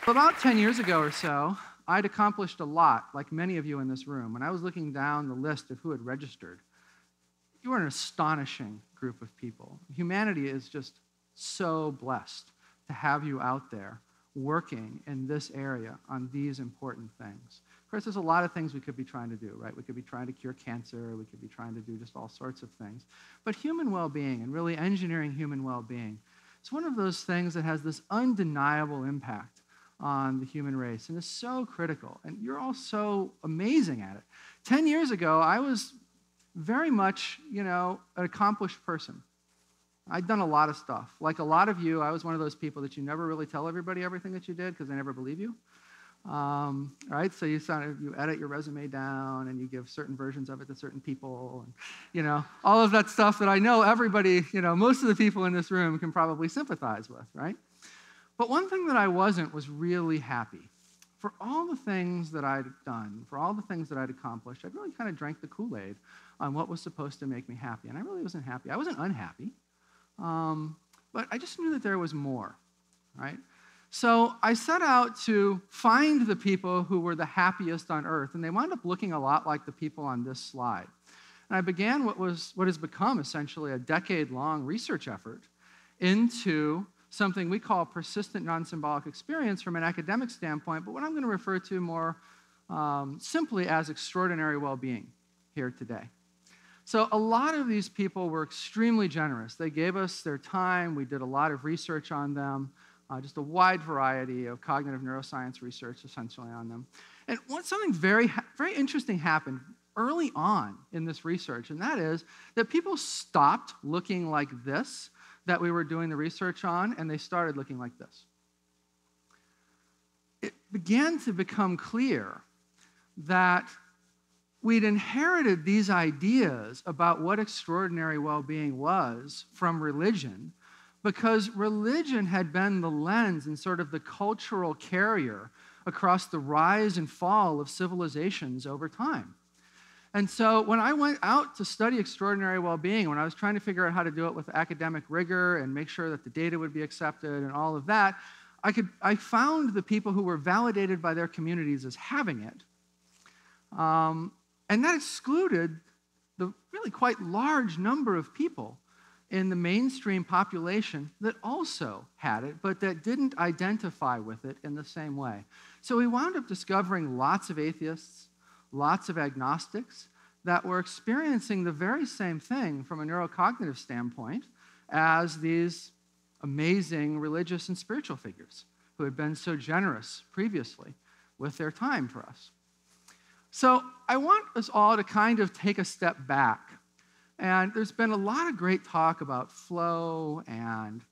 About 10 years ago or so, I'd accomplished a lot, like many of you in this room. When I was looking down the list of who had registered, you were an astonishing group of people. Humanity is just so blessed to have you out there working in this area on these important things. Of course, there's a lot of things we could be trying to do, right? We could be trying to cure cancer. We could be trying to do just all sorts of things. But human well-being and really engineering human well-being is one of those things that has this undeniable impact on the human race and is so critical. And you're all so amazing at it. 10 years ago, I was very much, an accomplished person. I'd done a lot of stuff. Like a lot of you, I was one of those people that you never really tell everybody everything that you did because they never believe you. Right? So you edit your resume down and you give certain versions of it to certain people. And, all of that stuff that I know everybody, most of the people in this room can probably sympathize with, right? But one thing that I wasn't was really happy. For all the things that I'd done, for all the things that I'd accomplished, I'd really kind of drank the Kool-Aid on what was supposed to make me happy. And I really wasn't happy. I wasn't unhappy. But I just knew that there was more, right? So I set out to find the people who were the happiest on earth, and they wound up looking a lot like the people on this slide. And I began what has become essentially a decade-long research effort into something we call persistent non-symbolic experience from an academic standpoint, but what I'm going to refer to more simply as extraordinary well-being here today. So a lot of these people were extremely generous. They gave us their time. We did a lot of research on them, just a wide variety of cognitive neuroscience research essentially on them. And something very, very interesting happened early on in this research, and that is that people stopped looking like this that we were doing the research on, and they started looking like this. It began to become clear that we'd inherited these ideas about what extraordinary well-being was from religion because religion had been the lens and sort of the cultural carrier across the rise and fall of civilizations over time. And so when I went out to study extraordinary well-being, when I was trying to figure out how to do it with academic rigor and make sure that the data would be accepted and all of that, I found the people who were validated by their communities as having it. And that excluded the really quite large number of people in the mainstream population that also had it, but that didn't identify with it in the same way. So we wound up discovering lots of atheists, lots of agnostics that were experiencing the very same thing from a neurocognitive standpoint as these amazing religious and spiritual figures who had been so generous previously with their time for us. So I want us all to kind of take a step back. And there's been a lot of great talk about flow and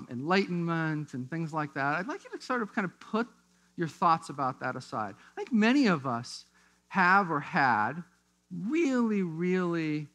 enlightenment and things like that. I'd like you to sort of kind of put your thoughts about that aside. I think many of us have or had really, really,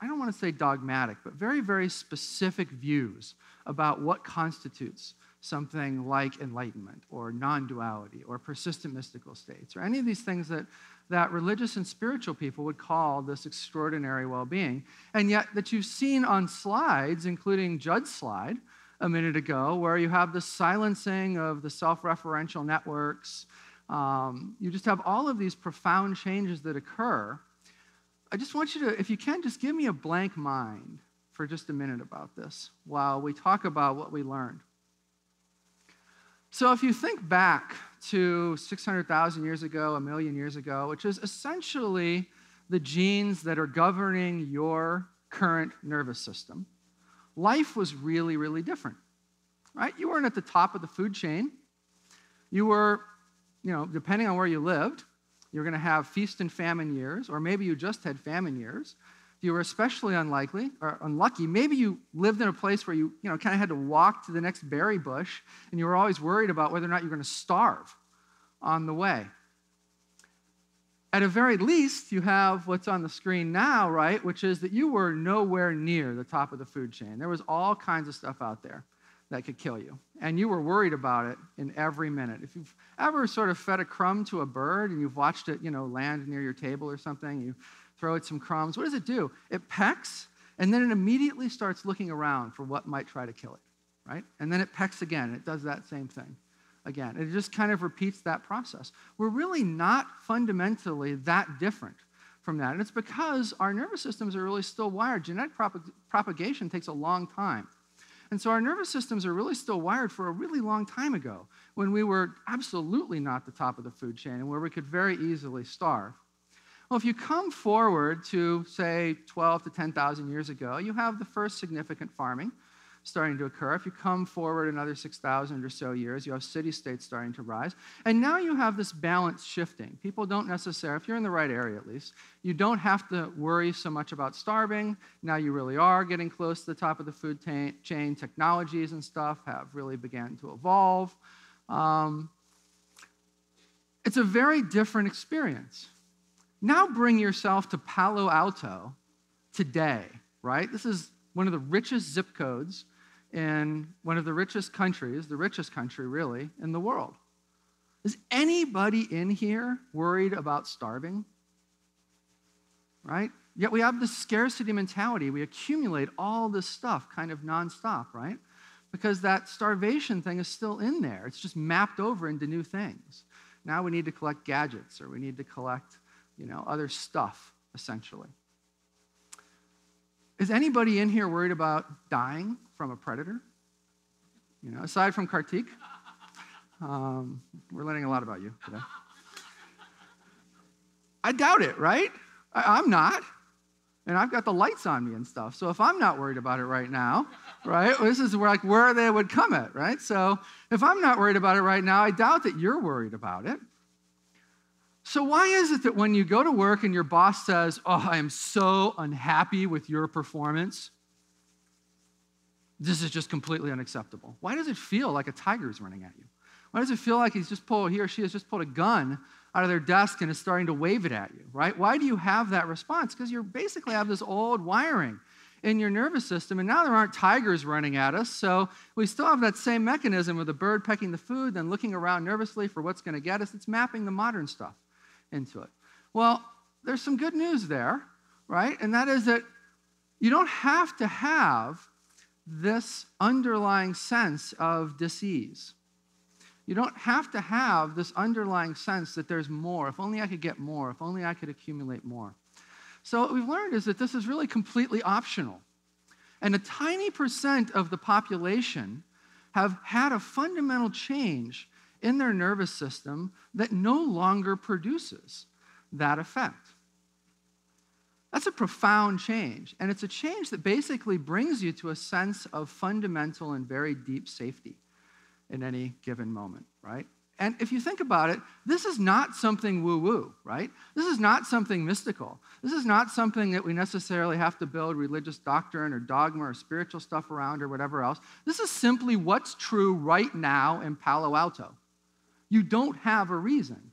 I don't want to say dogmatic, but very, very specific views about what constitutes something like enlightenment or non-duality or persistent mystical states or any of these things that religious and spiritual people would call this extraordinary well-being, and yet that you've seen on slides, including Judd's slide a minute ago, where you have the silencing of the self-referential networks. You just have all of these profound changes that occur. I just want you to, if you can, just give me a blank mind for just a minute about this while we talk about what we learned. So if you think back to 600,000 years ago, 1 million years ago, which is essentially the genes that are governing your current nervous system, life was really, really different, right? You weren't at the top of the food chain. You were, depending on where you lived, you're going to have feast and famine years, or maybe you just had famine years. If you were especially unlucky, maybe you lived in a place where you kind of had to walk to the next berry bush, and you were always worried about whether or not you're going to starve on the way. At a very least, you have what's on the screen now, right, which is that you were nowhere near the top of the food chain. There was all kinds of stuff out there that could kill you, and you were worried about it in every minute. If you've ever sort of fed a crumb to a bird and you've watched it, land near your table or something, you throw it some crumbs, what does it do? It pecks, And then it immediately starts looking around for what might try to kill it, right? And then it pecks again, and it does that same thing again. It just kind of repeats that process. We're really not fundamentally that different from that. And it's because our nervous systems are really still wired. Genetic propagation takes a long time. And so our nervous systems are really still wired for a really long time ago when we were absolutely not the top of the food chain and where we could very easily starve. Well, if you come forward to, say, 12 to 10,000 years ago, you have the first significant farming starting to occur. If you come forward another 6,000 or so years, you have city-states starting to rise. And now you have this balance shifting. People don't necessarily, if you're in the right area at least, you don't have to worry so much about starving. Now you really are getting close to the top of the food chain. Technologies and stuff have really begun to evolve. It's a very different experience. Now bring yourself to Palo Alto today, right? This is one of the richest zip codes in one of the richest countries, the richest country really, in the world. Is anybody in here worried about starving? Right? Yet we have this scarcity mentality. We accumulate all this stuff kind of nonstop, right? Because that starvation thing is still in there. It's just mapped over into new things. Now we need to collect gadgets, or we need to collect, other stuff, essentially. Is anybody in here worried about dying from a predator? Aside from Kartik? We're learning a lot about you today. I doubt it, right? I'm not. And I've got the lights on me and stuff. So if I'm not worried about it right now, right, this is where they would come at, right? So if I'm not worried about it right now, I doubt that you're worried about it. So why is it that when you go to work and your boss says, "Oh, I am so unhappy with your performance," this is just completely unacceptable? Why does it feel like a tiger's running at you? Why does it feel like he or she has just pulled a gun out of their desk and is starting to wave it at you, right? Why do you have that response? Because you basically have this old wiring in your nervous system, and now there aren't tigers running at us, so we still have that same mechanism of the bird pecking the food, then looking around nervously for what's going to get us. It's mapping the modern stuff into it. Well, there's some good news there, right? And that is that you don't have to have this underlying sense of dis-ease. You don't have to have this underlying sense that there's more. If only I could get more. If only I could accumulate more. So what we've learned is that this is really completely optional. And a tiny percent of the population have had a fundamental change in their nervous system that no longer produces that effect. That's a profound change, and it's a change that basically brings you to a sense of fundamental and very deep safety in any given moment, right? And if you think about it, this is not something woo-woo, right? This is not something mystical. This is not something that we necessarily have to build religious doctrine or dogma or spiritual stuff around or whatever else. This is simply what's true right now in Palo Alto. You don't have a reason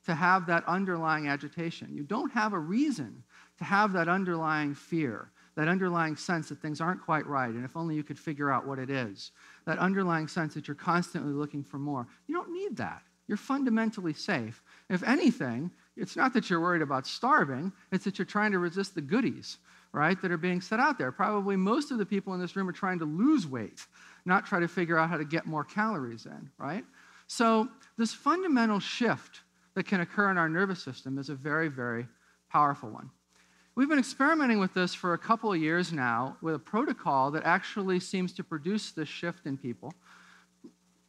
to have that underlying agitation. You don't have a reason to have that underlying fear, that underlying sense that things aren't quite right, and if only you could figure out what it is, that underlying sense that you're constantly looking for more. You don't need that. You're fundamentally safe. If anything, it's not that you're worried about starving, it's that you're trying to resist the goodies, right, that are being set out there. Probably most of the people in this room are trying to lose weight, not try to figure out how to get more calories in, right? So this fundamental shift that can occur in our nervous system is a very, very powerful one. We've been experimenting with this for a couple of years now with a protocol that actually seems to produce this shift in people.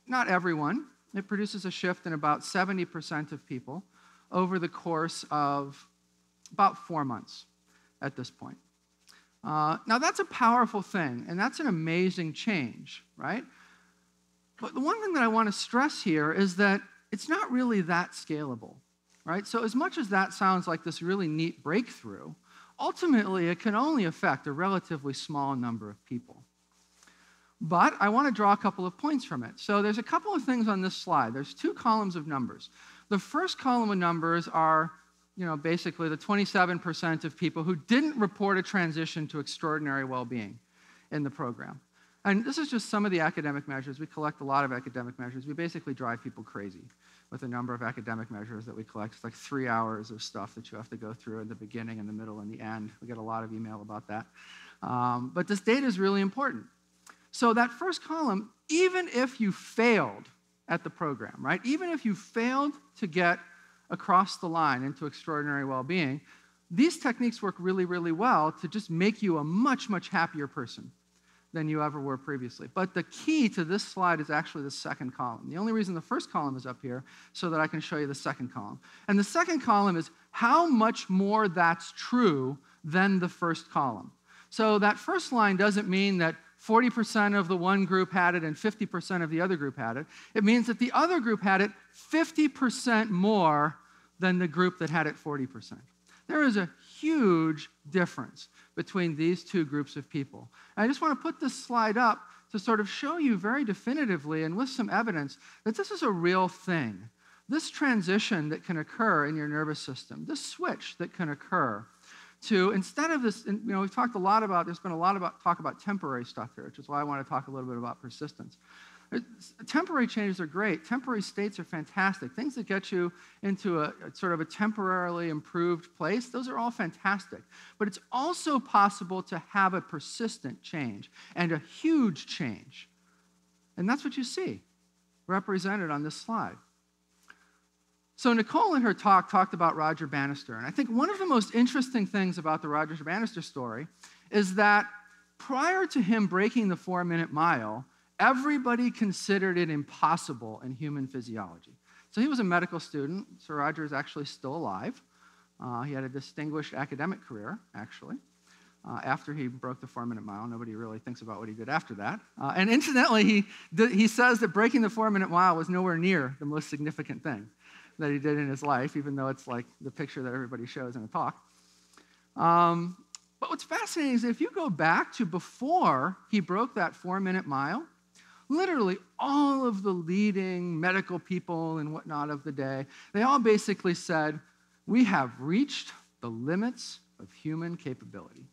Not everyone. It produces a shift in about 70% of people over the course of about 4 months at this point. Now, that's a powerful thing, and that's an amazing change, right? But the one thing that I want to stress here is that it's not really that scalable, right? So as much as that sounds like this really neat breakthrough, ultimately it can only affect a relatively small number of people. But I want to draw a couple of points from it. So there's a couple of things on this slide. There's 2 columns of numbers. The first column of numbers are, basically the 27% of people who didn't report a transition to extraordinary well-being in the program. And this is just some of the academic measures. We collect a lot of academic measures. We basically drive people crazy with the number of academic measures that we collect. It's like 3 hours of stuff that you have to go through in the beginning, in the middle, and the end. We get a lot of email about that. But this data is really important. So that first column, even if you failed at the program, right? Even if you failed to get across the line into extraordinary well-being, these techniques work really, really well to just make you a much, much happier person than you ever were previously. But the key to this slide is actually the second column. The only reason the first column is up here so that I can show you the second column. And the second column is how much more that's true than the first column. So that first line doesn't mean that 40% of the one group had it and 50% of the other group had it. It means that the other group had it 50% more than the group that had it 40%. There is a huge difference between these two groups of people. And I just want to put this slide up to sort of show you very definitively and with some evidence that this is a real thing. This transition that can occur in your nervous system, this switch that can occur to, instead of this, we've talked a lot about, there's been a lot about talk about temporary stuff here, which is why I want to talk a little bit about persistence. Temporary changes are great. Temporary states are fantastic. Things that get you into a sort of a temporarily improved place, those are all fantastic. But it's also possible to have a persistent change and a huge change. And that's what you see represented on this slide. So Nicole in her talk talked about Roger Bannister. And I think one of the most interesting things about the Roger Bannister story is that prior to him breaking the 4-minute mile, everybody considered it impossible in human physiology. So he was a medical student. Sir Roger is actually still alive. He had a distinguished academic career, actually. After he broke the 4-minute mile, nobody really thinks about what he did after that. And incidentally, he says that breaking the 4-minute mile was nowhere near the most significant thing that he did in his life, even though it's like the picture that everybody shows in a talk. But what's fascinating is if you go back to before he broke that 4-minute mile, literally all of the leading medical people and whatnot of the day, they all basically said, we have reached the limits of human capability,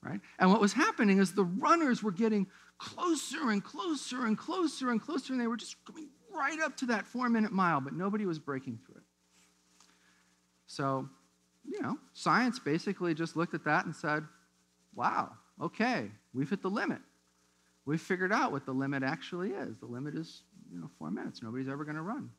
right? And what was happening is the runners were getting closer and closer and closer and closer, and they were just coming right up to that 4-minute mile, but nobody was breaking through it. So, science basically just looked at that and said, wow, okay, we've hit the limit. We've figured out what the limit actually is. The limit is, 4 minutes. Nobody's ever going to run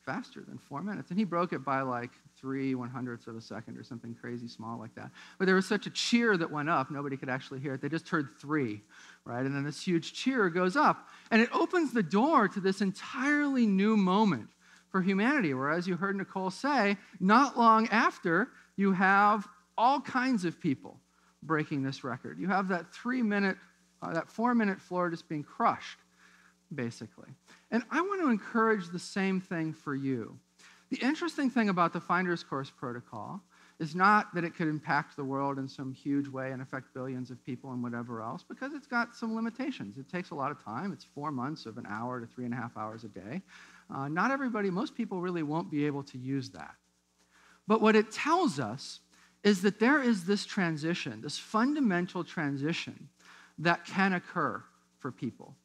faster than 4 minutes. And he broke it by like 3/100ths of a second or something crazy small like that. But there was such a cheer that went up, nobody could actually hear it. They just heard 3, right? And then this huge cheer goes up. And it opens the door to this entirely new moment for humanity, where, as you heard Nicole say, not long after, you have all kinds of people breaking this record. You have that 4-minute floor just being crushed, basically. And I want to encourage the same thing for you. The interesting thing about the Finder's Course protocol is not that it could impact the world in some huge way and affect billions of people and whatever else, because it's got some limitations. It takes a lot of time. It's 4 months of 1 hour to 3.5 hours a day. Not everybody, most people really won't be able to use that. But what it tells us is that there is this transition, this fundamental transition that can occur for people.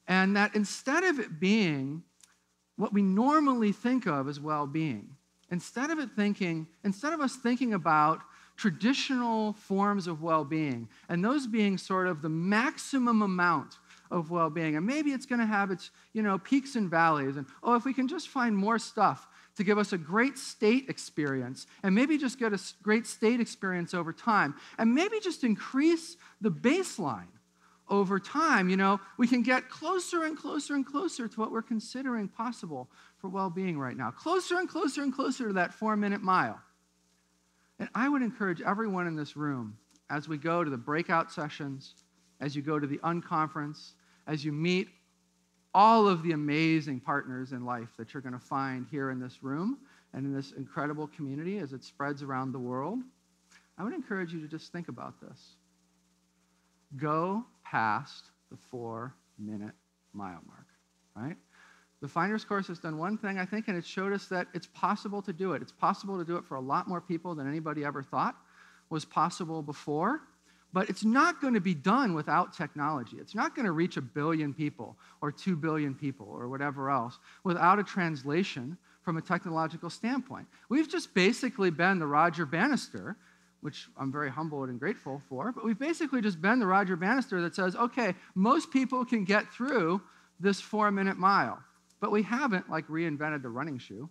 And that instead of it being what we normally think of as well-being, instead of us thinking about traditional forms of well-being, and those being sort of the maximum amount of well-being, and maybe it's going to have its, peaks and valleys, and if we can just find more stuff to give us a great state experience, and maybe just get a great state experience over time, and maybe just increase the baseline over time, we can get closer and closer and closer to what we're considering possible for well-being right now. Closer and closer and closer to that 4-minute mile. And I would encourage everyone in this room, as we go to the breakout sessions, as you go to the unconference, as you meet all of the amazing partners in life that you're going to find here in this room and in this incredible community as it spreads around the world, I would encourage you to just think about this. Go past the 4-minute mile mark, right? The Finder's Course has done one thing, I think, and it showed us that it's possible to do it. It's possible to do it for a lot more people than anybody ever thought was possible before, but it's not going to be done without technology. It's not going to reach 1 billion people or 2 billion people or whatever else without a translation from a technological standpoint. We've just basically been the Roger Bannister which I'm very humbled and grateful for, but we've basically just been the Roger Bannister that says, okay, most people can get through this 4-minute mile, but we haven't like reinvented the running shoe,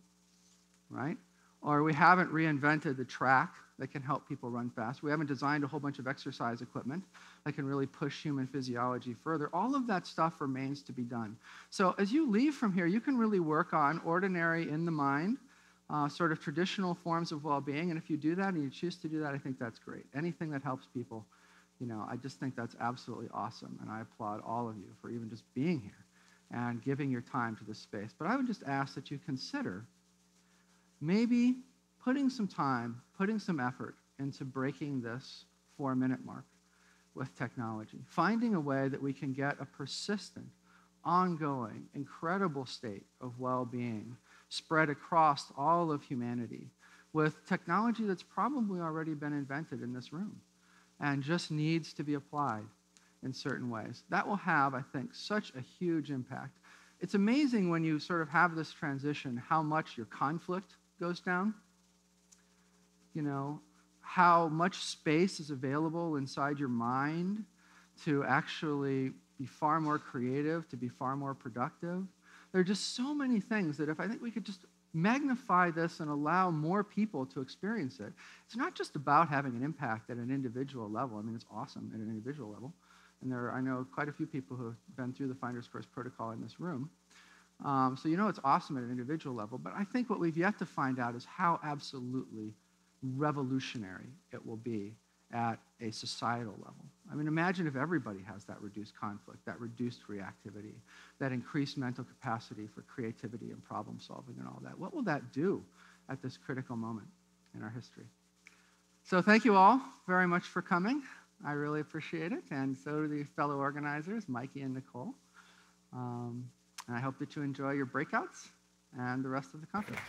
right? Or we haven't reinvented the track that can help people run fast. We haven't designed a whole bunch of exercise equipment that can really push human physiology further. All of that stuff remains to be done. So as you leave from here, you can really work on ordinary in the mind, sort of traditional forms of well-being. And if you do that and you choose to do that, I think that's great. Anything that helps people, I just think that's absolutely awesome. And I applaud all of you for even just being here and giving your time to this space. But I would just ask that you consider maybe putting some time, putting some effort into breaking this 4-minute mark with technology, finding a way that we can get a persistent, ongoing, incredible state of well-being spread across all of humanity with technology that's probably already been invented in this room and just needs to be applied in certain ways. That will have, I think, such a huge impact. It's amazing when you sort of have this transition, how much your conflict goes down, how much space is available inside your mind to actually be far more creative, to be far more productive. There are just so many things that if I think we could just magnify this and allow more people to experience it. It's not just about having an impact at an individual level. I mean, it's awesome at an individual level. And I know quite a few people who have been through the Finder's Course protocol in this room. So it's awesome at an individual level. But I think what we've yet to find out is how absolutely revolutionary it will be at a societal level. I mean, imagine if everybody has that reduced conflict, that reduced reactivity, that increased mental capacity for creativity and problem solving and all that. What will that do at this critical moment in our history? So thank you all very much for coming. I really appreciate it, and so do the fellow organizers, Mikey and Nicole. And I hope that you enjoy your breakouts and the rest of the conference.